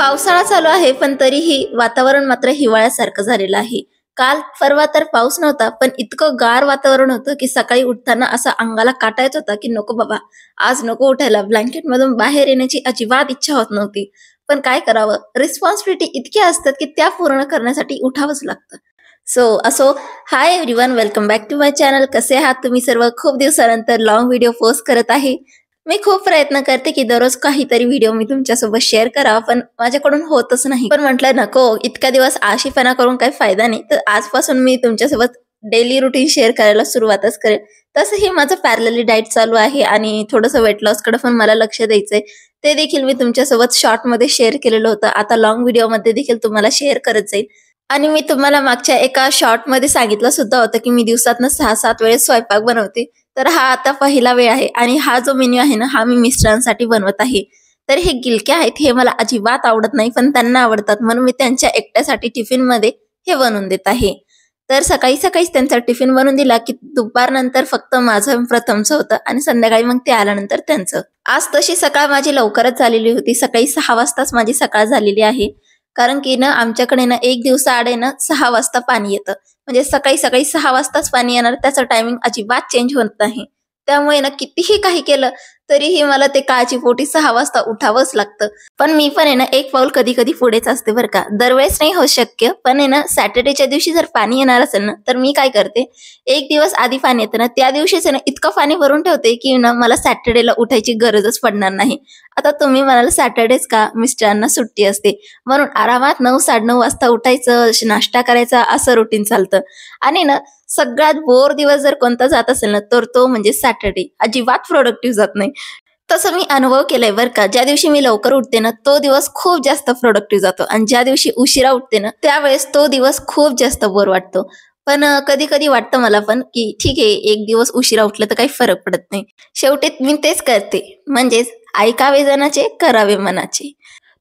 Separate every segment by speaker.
Speaker 1: पावसाळा चालू आहे पण तरीही वातावरण मात्र हिवाळ्यासारखं झालेलं आहे. काल परवा तर पाऊस नव्हता पण इतकं गार वातावरण होतं की सकाळी उठताना असा अंगाला काटा येत होता की नको बाबा, आज नको उठायला. ब्लँकेट मधून बाहेर येण्याची अजिबात इच्छा होत नव्हती. पण काय करावं, रिस्पॉन्सिबिलिटी इतक्या असतात की त्या पूर्ण करण्यासाठी उठावंच लागतं. असो, hi everyone, welcome back to my channel. कसे आहात तुम्ही सर्व? खूप दिवसानंतर लॉंग व्हिडिओ पोस्ट करत आहे. मी खूप प्रयत्न करते की दररोज काहीतरी व्हिडिओ मी तुमच्यासोबत शेअर करावा, पण माझ्याकडून होतच नाही. पण म्हटलं नको, इतक्या दिवस आळशीपणा करून काही फायदा नाही. तर आजपासून मी तुमच्यासोबत डेली रुटीन शेअर करायला सुरुवातच करेल. तसंही माझं पॅरलली डाएट चालू आहे आणि थोडंसं वेट लॉस कडे पण मला लक्ष द्यायचंय. ते देखील मी तुमच्यासोबत शॉर्ट मध्ये शेअर केलेलं होतं. आता लॉंग व्हिडिओ मध्ये देखील तुम्हाला शेअर करत जाईल. आणि मी तुम्हाला मागच्या एका शॉर्ट मध्ये सांगितलं सुद्धा होतं की मी दिवसातनं 6-7 वेळेस स्वयंपाक बनवते. तर हा आता पहिला वेळ आहे आणि हा जो मेन्यू आहे ना, हा मी मिस्टरांसाठी बनवत आहे. तर हे गिलके आहेत, हे मला अजिबात आवडत नाही पण त्यांना आवडतात, म्हणून मी त्यांच्या एकट्यासाठी टिफिन मध्ये हे बनवून देत आहे. तर सकाळी सकाळीच त्यांचा टिफिन बनवून दिला की दुपारनंतर फक्त माझं प्रथमचं होतं आणि संध्याकाळी मग ते आल्यानंतर त्यांचं. आज तशी सकाळ माझी लवकरच झालेली होती. सकाळी 6 वाजताच माझी सकाळ झालेली आहे. कारण की ना आमच्याकडे ना एक दिवसाआड आहे ना 6 वाजता पाणी येतं. म्हणजे सकाळी सकाळी 6 वाजताच पाणी येणार, त्याचं टायमिंग अजिबात चेंज होत नाही. त्यामुळे ना कितीही काही केलं तरीही मला ते काळजीपोटी 6 वाजता उठावंच लागतं. पण मी पण आहे ना एक पाऊल कधी कधी पुढेच असते बरं का. दरवेळेस नाही होत शक्य, पण आहे ना सॅटर्डेच्या दिवशी जर पाणी येणार असेल ना तर मी काय करते, एक दिवस आधी पाणी येतं ना त्या दिवशीच आहे ना इतकं पाणी भरून ठेवते की ना मला सॅटर्डेला उठायची गरजच पडणार नाही. आता तुम्ही म्हणाल सॅटर्डेच का, मिस्टरांना सुट्टी असते म्हणून आरामात 9-9:30 वाजता उठायचं, नाश्ता करायचा, असं रुटीन चालतं. आणि ना सगळ्यात बोर दिवस जर कोणता जात असेल ना तर तो म्हणजे सॅटर्डे. अजिबात प्रोडक्टिव्ह जात नाही. तसं मी अनुभव केलाय बरं का. ज्या दिवशी मी लवकर उठते ना तो दिवस खूप जास्त प्रोडक्टिव्ह जातो आणि ज्या दिवशी उशिरा उठते ना त्यावेळेस तो दिवस खूप जास्त बोर वाटतो. पण कधी कधी वाटतं मला पण की ठीक आहे, एक दिवस उशिरा उठलं तर काही फरक पडत नाही. शेवटी मी तेच करते, म्हणजेच ऐकावे जनाचे करावे मनाचे.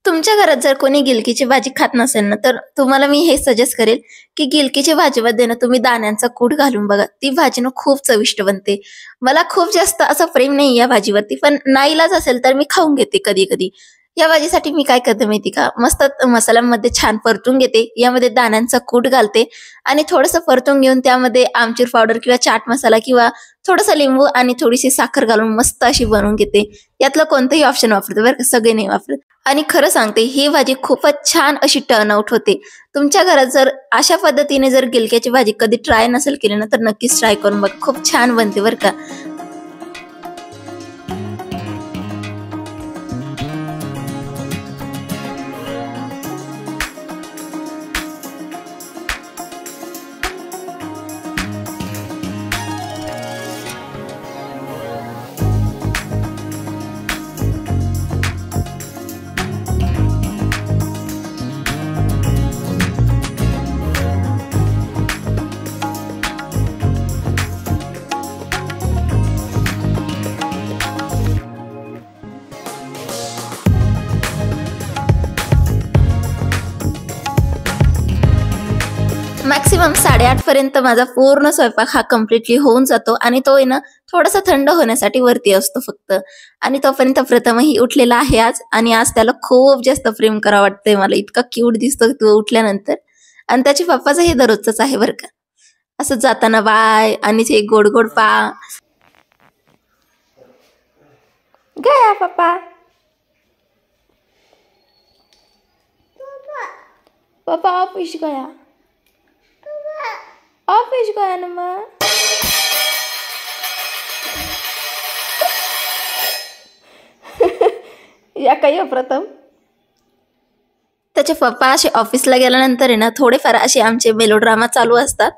Speaker 1: तुमच्या घरात जर कोणी गिलकीची भाजी खात नसेल ना तर तुम्हाला मी हे सजेस्ट करेल की गिलकीची भाजीमध्ये ना तुम्ही दाण्यांचा कूट घालून बघा. ती भाजी ना खूप चविष्ट बनते. मला खूप जास्त असं प्रेम नाही या भाजीवरती, पण नाईलाज असेल तर मी खाऊन घेते कधी कधी. या भाजीसाठी मी काय करते माहिती का, मस्त मसाल्यांमध्ये छान परतून घेते, यामध्ये दाण्यांचा कूट घालते आणि थोडंसं परतून घेऊन त्यामध्ये आमचूर पावडर किंवा चाट मसाला किंवा थोडंसं लिंबू आणि थोडीशी साखर घालून मस्त अशी बनवून घेते. यातलं कोणतंही ऑप्शन वापरते बरं का, सगळे नाही वापरत. आणि खरं सांगते, ही भाजी खूपच छान अशी टर्न आउट होते. तुमच्या घरात जर अशा पद्धतीने जर गिलक्याची भाजी कधी ट्राय नसेल केली ना तर नक्कीच ट्राय करून बघ, खूप छान बनते बरं का. मॅक्सिमम 8:30 पर्यंत माझा पूर्ण स्वयंपाक हा कम्प्लिटली होऊन जातो आणि तो आहे ना थोडासा थंड होण्यासाठी वरती असतो फक्त. आणि तोपर्यंत प्रथमही उठलेला आहे आज, आणि आज त्याला खूप जास्त प्रेम करावं वाटतंय मला. इतका क्यूट दिसतो तो उठल्यानंतर. आणि त्याच्या पप्पाचं हे दररोजच आहे बरं का. असं जाताना बाय आणि ते गोड गोड पा गया पप्पा. पप्पा ऑफिस गया, ऑफिस गया ना मग. या काही प्रथम त्याचे पप्पा असे ऑफिसला गेल्यानंतर आहे ना थोडेफार असे आमचे मेलोड्रामा चालू असतात.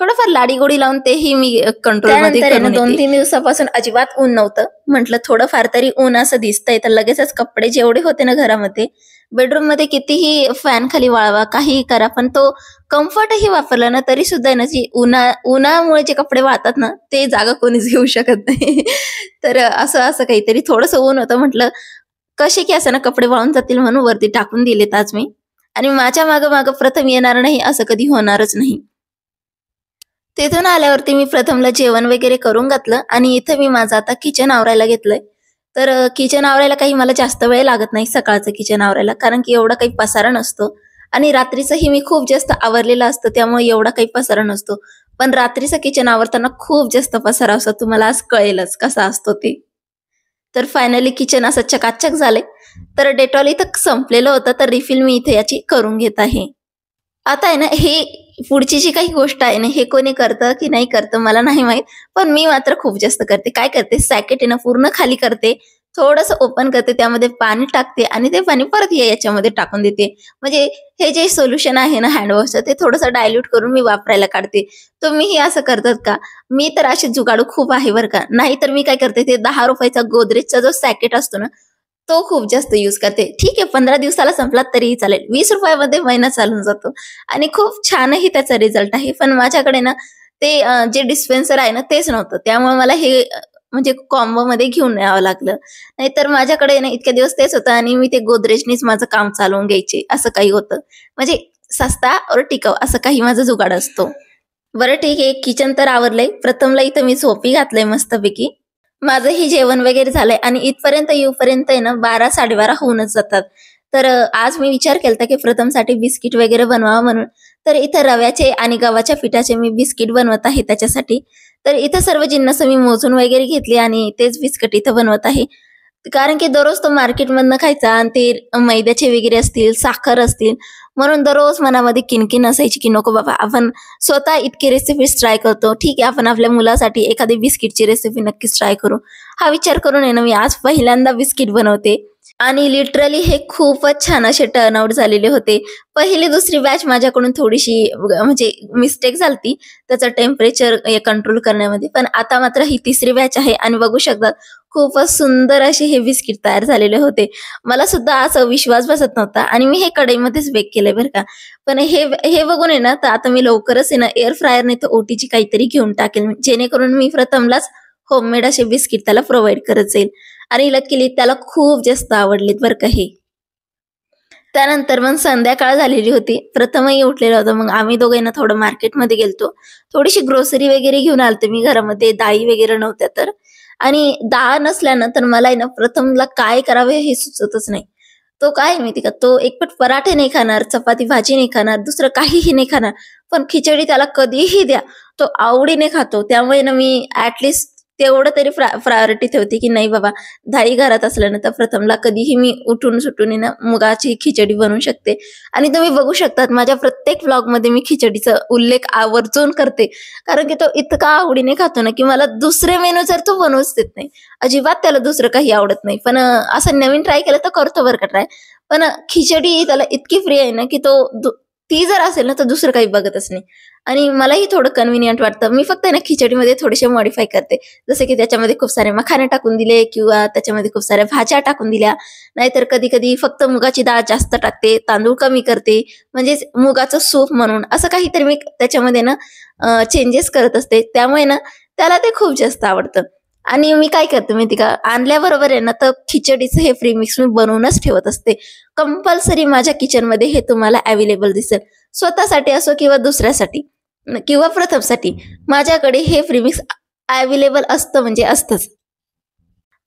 Speaker 1: थोडंफार लाडीगोडी लावून तेही मी कंट्रोल मध्ये करून 2-3 दिवसापासून अजिबात ऊन नव्हतं. म्हटलं थोडंफार तरी ऊन असं दिसतंय तर लगेचच कपडे जेवढे होते ना घरामध्ये, बेडरूम मध्ये कितीही फॅन खाली वाळवा, काहीही करा, पण तो कम्फर्टही वापरला ना तरी सुद्धा ना जी उन्हामुळे जे कपडे वाळतात ना ते जागा कोणीच घेऊ शकत नाही. तर असं असं काहीतरी थोडंसं ऊन होतं. म्हटलं कसे की असं ना कपडे वाळून जातील म्हणून वरती टाकून दिलेत आज मी. आणि माझ्या मागं मागं प्रथम येणार नाही असं कधी होणारच नाही. तिथून आल्यावरती मी प्रथमला जेवण वगैरे करून घातलं आणि इथे मी माझं आता किचन आवरायला घेतलंय. तर किचन आवरायला काही मला जास्त वेळ लागत नाही सकाळचं किचन आवरायला, कारण की एवढा काही पसारा नसतो आणि रात्रीचंही मी खूप जास्त आवरलेलं असतं, त्यामुळे एवढा काही पसारा नसतो. पण रात्रीचं किचन आवरताना खूप जास्त पसारा असतो, तुम्हाला आज कळेलच कसा असतो ते. तर फायनली किचन असं चकाचक झालंय. तर डेटॉल इथं संपलेलं होतं, तर रिफिल मी इथे याची करून घेत आहे. आता आहे ना, हे पुढची जी काही गोष्ट आहे ना, हे कोणी करतं की नाही करतं मला नाही माहीत. पण मी मात्र खूप जास्त करते. काय करते, सॅकेट आहे ना पूर्ण खाली करते, थोडंसं ओपन करते, त्यामध्ये पाणी टाकते आणि ते पाणी परत याच्यामध्ये टाकून देते. म्हणजे हे जे सोल्युशन आहे ना हँडवॉशचं, ते थोडंसं डायल्यूट करून मी वापरायला काढते. तुम्हीही असं करतात का? मी तर अशी जुगाडू खूप आहे बरं का. नाहीतर मी काय करते, ते ₹10 गोदरेजचा जो सॅकेट असतो ना, तो खूप जास्त यूज करते. ठीक आहे, 15 दिवसाला संपला तरीही चालेल. ₹20 मध्ये महिना चालून जातो आणि खूप छानही त्याचा रिझल्ट आहे. पण माझ्याकडे ना ते जे डिस्पेन्सर आहे ना तेच नव्हतं. त्यामुळे मला हे म्हणजे कॉम्बोमध्ये घेऊन यावं लागलं. नाहीतर माझ्याकडे ना इतके दिवस तेच होतं आणि मी ते गोदरेजनीच माझं काम चालवून घ्यायचे. असं काही होतं. म्हणजे सस्ता और टिकाऊ असं काही माझा जुगाड असतो. बरं ठीक आहे, किचन तर आवरलंय. प्रथमला इथं मी झोपी घातलंय मस्तपैकी. माझंही जेवण वगैरे झालंय आणि इथपर्यंत येऊपर्यंत आहे ना 12-12:30 होऊनच जातात. तर आज मी विचार केलता की प्रथमसाठी बिस्किट वगैरे बनवावं म्हणून. तर इथं रव्याचे आणि गव्हाच्या पिठाचे मी बिस्किट बनवत आहे त्याच्यासाठी. तर इथं सर्व जिन्नस मी मोजून वगैरे घेतली आणि तेच बिस्किट इथं बनवत आहे. कारण की दररोज तो मार्केटमधनं खायचा आणि ते मैद्याचे वगैरे असतील, साखर असतील, म्हणून दररोज मनामध्ये किणकिण असायची की नको बाबा आपण स्वतः इतकी रेसिपीज ट्राय करतो. ठीक आहे, आपण आपल्या मुलासाठी एखादी बिस्किटची रेसिपी नक्कीच ट्राय करू. हा विचार करून आहे ना मी आज पहिल्यांदा बिस्किट बनवते आणि लिटरली हे खूपच छान असे टर्नआउट झालेले होते. पहिली दुसरी बॅच माझ्याकडून थोडीशी म्हणजे मिस्टेक झालती त्याचं टेम्परेचर कंट्रोल करण्यामध्ये. पण आता मात्र ही तिसरी बॅच आहे आणि बघू शकतात खूपच सुंदर असे हे बिस्किट तयार झालेले होते. मला सुद्धा असा विश्वास बसत नव्हता आणि मी हे कढईमध्येच बेक केलंय बरं का. पण हे हे बघून आहे ना, तर आता मी लवकरच आहे ना एअर फ्रायर नाही तर ओटीची काहीतरी घेऊन टाकेल, जेणेकरून मी प्रथमलाच होममेड असे बिस्किट त्याला प्रोव्हाइड करत जाईल. आणि लकीली त्याला खूप जास्त आवडलेत बरं का हे. त्यानंतर मग संध्याकाळ झालेली होती. प्रथमही उठलेला होता. मग आम्ही दोघे ना थोडं मार्केटमध्ये गेलतो. थोडीशी ग्रोसरी वगैरे घेऊन आलते मी. घरामध्ये डाळी वगैरे नव्हत्या तर. आणि डाळ नसल्यानं तर मला आहे ना प्रथमला काय करावे हे सुचतच नाही. तो काय माहिती का, तो एकपट पराठे नाही खाणार, चपाती भाजी नाही खाणार, दुसरं काहीही नाही खाणार. पण खिचडी त्याला कधीही द्या, तो आवडीने खातो. त्यामुळे ना मी तेवढं तरी प्रायोरिटी ठेवते, की नाही बाबा धाई घरात असल्यानंतर प्रथमला कधीही मी उठून सुटून आहे ना मुगाची खिचडी बनवू शकते. आणि तुम्ही बघू शकतात माझ्या प्रत्येक व्लॉगमध्ये मी खिचडीचा उल्लेख आवर्जून करते. कारण की तो इतका आवडीने खातो ना, की मला दुसरे मेनू तर तो बनवूच देत नाही. अजिबात त्याला दुसरं काही आवडत नाही. पण असं नवीन ट्राय केलं तर करतो बरं का ट्राय. पण खिचडी त्याला इतकी प्रिय आहे ना, की ती जर असेल ना, तर दुसरं काही बघतच नाही. आणि मलाही थोडं कन्व्हिनियंट वाटतं. मी फक्त आहे ना खिचडीमध्ये थोडेसे मॉडिफाय करते. जसं की त्याच्यामध्ये खूप सारे मखाने टाकून दिले किंवा त्याच्यामध्ये खूप साऱ्या भाज्या टाकून दिल्या. नाहीतर कधी-कधी फक्त मुगाची डाळ जास्त टाकते, तांदूळ कमी करते. म्हणजेच मुगाचं सूप म्हणून असं काहीतरी मी त्याच्यामध्ये ना चेंजेस करत असते. त्यामुळे ना त्याला ते खूप जास्त आवडतं. आणि मी काय करते माहिती का, आणल्याबरोबर आहे ना तर खिचडीचं हे प्रीमिक्स मी बनवूनच ठेवत असते. कंपल्सरी माझ्या किचनमध्ये हे तुम्हाला अवेलेबल दिसेल. स्वतःसाठी असो किंवा दुसऱ्यासाठी किंवा प्रथमसाठी माझ्याकडे हे प्रीमिक्स अवेलेबल असतं म्हणजे असतंच.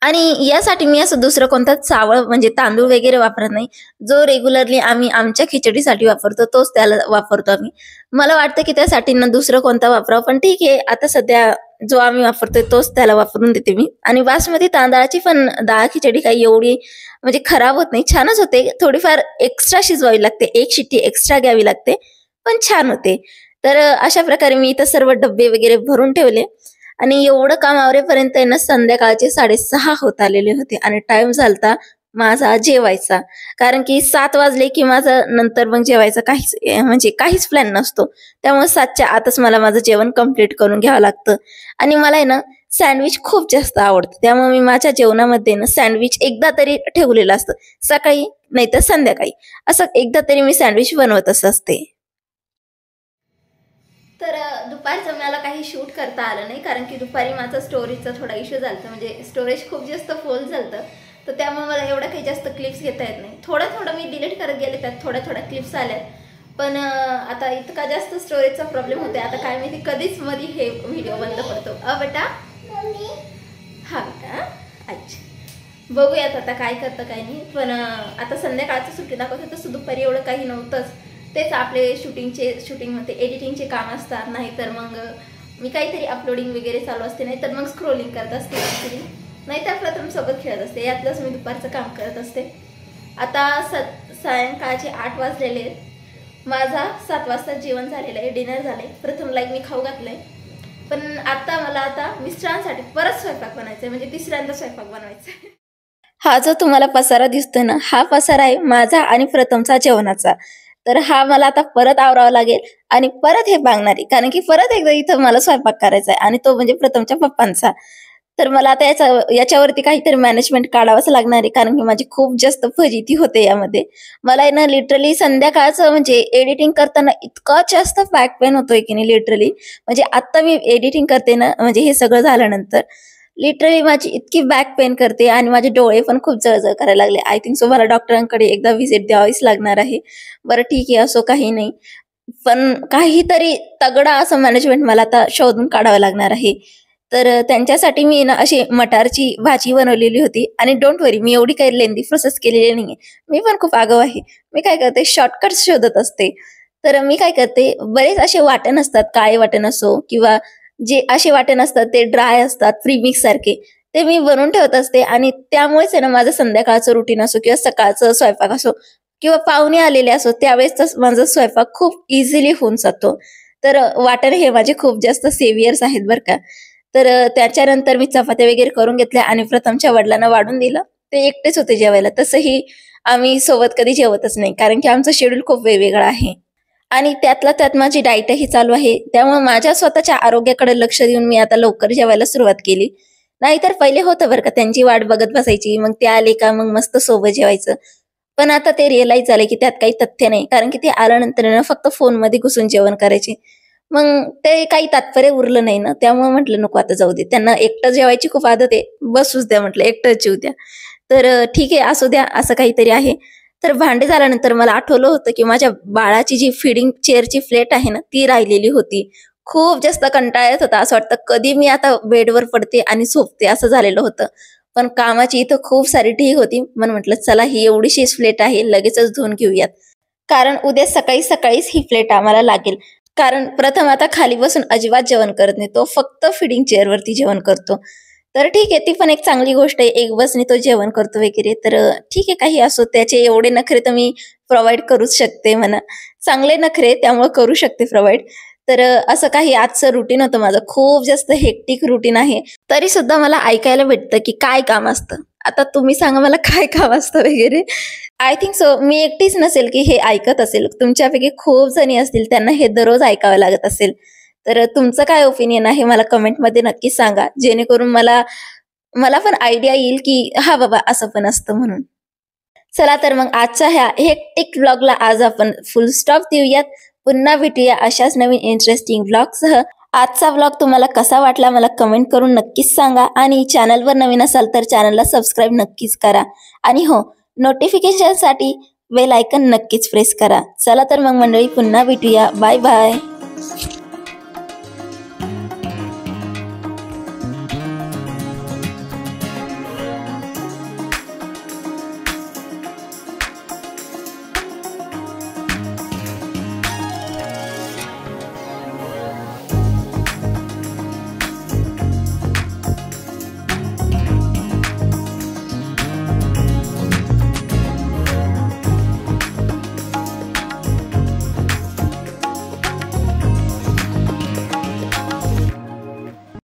Speaker 1: आणि यासाठी मी असं दुसरं कोणताच चावळ म्हणजे तांदूळ वगैरे वापरत नाही. जो रेग्युलरली आम्ही आमच्या खिचडीसाठी वापरतो तोच त्याला वापरतो आम्ही. मला वाटतं की त्यासाठी ना दुसरं कोणता वापरावं, पण ठीक आहे आता सध्या जो आम्ही वापरतोय तोच त्याला वापरून देते मी. आणि बासमती तांदळाची पण डाळ खिचडी काही एवढी म्हणजे खराब होत नाही, छानच होते. थोडीफार एक्स्ट्रा शिजवावी लागते, एक शिट्टी एक्स्ट्रा घ्यावी लागते, पण छान होते. तर अशा प्रकारे मी इथं सर्व डब्बे वगैरे भरून ठेवले. आणि एवढं काम आवरेपर्यंत आहे ना संध्याकाळचे 6:30 होत आलेले होते आणि टाइम झालता माझा जेवायचा. कारण की 7 वाजले की माझं नंतर मग जेवायचा म्हणजे काहीच प्लॅन नसतो. त्यामुळे 7च्या आतच मला माझं जेवण कंप्लीट करून घ्यावं लागतं. आणि मला आहे ना सँडविच खूप जास्त आवडतं. त्यामुळे मी माझ्या जेवणामध्ये ना सँडविच एकदा तरी ठेवलेलं असतं. सकाळी नाहीतर संध्याकाळी असं एकदा तरी मी सँडविच बनवतच असते. तर दुपारचं मला काही शूट करता आलं नाही, कारण की दुपारी माझा स्टोरेजचा थोडा इश्यू झाला, म्हणजे स्टोरेज खूप जास्त फुल झालं. तर त्यामुळे मला एवढं काही जास्त क्लिप्स घेता येत नाही. थोडं मी डिलीट करत गेले, त्यात थोड्या क्लिप्स आल्या. पण आता इतका जास्त स्टोरेजचा प्रॉब्लेम होते. आता काय माहिती कधीच मध्ये हे व्हिडिओ बंद पडतो. बेटा हा बेटा अच्छा बघूयात आता काय करतं काय नाही. पण आता संध्याकाळचं सुट्टी दाखवते, तसं दुपारी एवढं काही नव्हतंच. तेच आपले शूटिंगमध्ये एडिटिंगचे काम असतात, नाहीतर मग मी काहीतरी अपलोडिंग वगैरे चालू असते, नाहीतर मग स्क्रोलिंग करत असते ॲक्च्युली, नाहीतर प्रथमसोबत खेळत असते. यातलंच मी दुपारचं काम करत असते. आता सायंकाळचे 8 वाजलेले आहेत. माझा 7 वाजता जेवण झालेलं आहे, डिनर झालं आहे. प्रथमला मी खाऊ घातलं आहे. पण आता मिस्टरांसाठी परत स्वयंपाक बनायचा आहे, म्हणजे तिसऱ्यांदा स्वयंपाक बनवायचा आहे. हा जो तुम्हाला पसारा दिसतोय ना, हा पसारा आहे माझा आणि प्रथमचा जेवणाचा. तर हा मला आता परत आवरावा लागेल आणि परत हे बांगणार आहे, कारण की परत एकदा इथं मला स्वयंपाक करायचा आहे आणि तो म्हणजे प्रथमच्या पप्पांचा. तर मला आता याच्यावरती काहीतरी मॅनेजमेंट काढावंच लागणार आहे, कारण की माझी खूप जास्त फजिती होते यामध्ये. मला आहे ना लिटरली संध्याकाळचं म्हणजे एडिटिंग करताना इतका जास्त बॅक पेन होतोय की नाही लिटरली. म्हणजे आता मी एडिटिंग करते ना, म्हणजे हे सगळं झाल्यानंतर लिटरली माझी इतकी बॅक पेन करते आणि माझे डोळे पण खूप जळजळ करायला लागले. आय थिंक सो मला डॉक्टरांकडे एकदा व्हिजिट द्यावीच लागणार आहे. बरं ठीक आहे, असो काही नाही. पण काहीतरी तगडा असं मॅनेजमेंट मला आता शोधून काढावं लागणार आहे. तर त्यांच्यासाठी मी ना अशी मटारची भाजी बनवलेली होती आणि डोंट वरी, मी एवढी काही लेंदी प्रोसेस केलेली नाहीये. मी पण खूप आगाऊ आहे. मी काय करते, शॉर्टकट शोधत असते. तर मी काय करते, बरेच असे वाटण असतात, काळे वाटण असो किंवा जे असे वाटण असतात ते ड्राय असतात, प्रीमिक्स सारखे, ते मी बनवून ठेवत असते आणि त्यामुळेच आहे ना माझं संध्याकाळचं रुटीन असो किंवा सकाळचं स्वयंपाक असो किंवा पाहुणे आलेले असो, त्यावेळेस माझा स्वयंपाक खूप इझिली होऊन जातो. तर वाटण हे माझे खूप जास्त सेवियर्स आहेत बरं का. तर त्याच्यानंतर मी चपात्या वगैरे करून घेतल्या आणि प्रथमच्या वडिलांना वाढून दिलं. ते एकटेच होते जेवायला. तसंही आम्ही सोबत कधी जेवतच नाही, कारण की आमचं शेड्यूल खूप वेगवेगळं आहे. आणि त्यातल्या त्यात माझी डाएटही चालू आहे. त्यामुळे माझ्या स्वतःच्या आरोग्याकडे लक्ष देऊन मी आता लवकर जेवायला सुरुवात केली. नाहीतर पहिले होतं बरं का, त्यांची वाट बघत बसायची. मग ते आले का मग मस्त सोबत जेवायचं. पण आता ते रिअलाईज झालं की त्यात काही तथ्य नाही. कारण की ते आल्यानंतर ना फक्त फोनमध्ये घुसून जेवण करायचे. मग ते काही तात्पर्य उरलं नाही ना, त्यामुळे म्हटलं नको आता जाऊ दे. त्यांना एकटं जेवायची खूप आदत आहे. बसूच द्या म्हटलं, एकटंच जेवू द्या. तर ठीक आहे, असू द्या, असं काहीतरी आहे. तर भांडे झाल्यानंतर मला आठवलं होतं की माझ्या बाळाची जी फीडिंग चेअरची प्लेट आहे ना, ती राहिलेली होती. खूप जास्त कंटाळा येत होता. असं वाटतं कधी मी आता बेडवर पडते आणि झोपते, असं झालेलं होतं. पण कामाची इथं खूप सारी ढीग होती. म्हणून म्हटलं चला ही एवढीशीच प्लेट आहे, लगेचच धुवून घेऊयात. कारण उद्या सकाळी सकाळीच ही प्लेट आम्हाला लागेल. कारण प्रथम आता खाली बसून अजिबात जेवण करत नाही. तो फक्त फीडिंग चेअरवरती जेवण करतो. तर ठीक आहे, ती पण एक चांगली गोष्ट आहे. एक बसनी तो जेवण करतो वगैरे. तर ठीक आहे, काही असो. त्याचे एवढे नखरे तर मी प्रोव्हाइड करूच शकते म्हणा. चांगले नखरे, त्यामुळे करू शकते प्रोव्हाइड. तर असं काही आजचं रुटीन होतं माझं. खूप जास्त हेक्टिक रुटीन आहे. तरी सुद्धा मला ऐकायला भेटतं की काय काम असतं. आता तुम्ही सांगा मला काय काम असतं वगैरे. आय थिंक सो मी एकटीच नसेल की हे ऐकत असेल. तुमच्यापैकी खूप जणी असतील, त्यांना हे दररोज ऐकावं लागत असेल. तर तुमचं काय ओपिनियन आहे मला कमेंटमध्ये नक्कीच सांगा. जेणेकरून मला मला पण आयडिया येईल की हा बाबा असं पण असतं म्हणून. चला तर मग आजच्या ह्या हेक्टिक व्लॉगला आज आपण फुल स्टॉप देऊयात. पुन्हा भेटूया अशाच नवीन इंटरेस्टिंग व्लॉगसह. आजचा व्लॉग तुम्हाला कसा वाटला मला कमेंट करून नक्कीच सांगा आणि चॅनलवर नवीन असाल तर चॅनलला सबस्क्राईब नक्कीच करा. आणि हो, नोटिफिकेशनसाठी बेल आयकन नक्कीच प्रेस करा. चला तर मग मंडळी, पुन्हा भेटूया. Bye bye.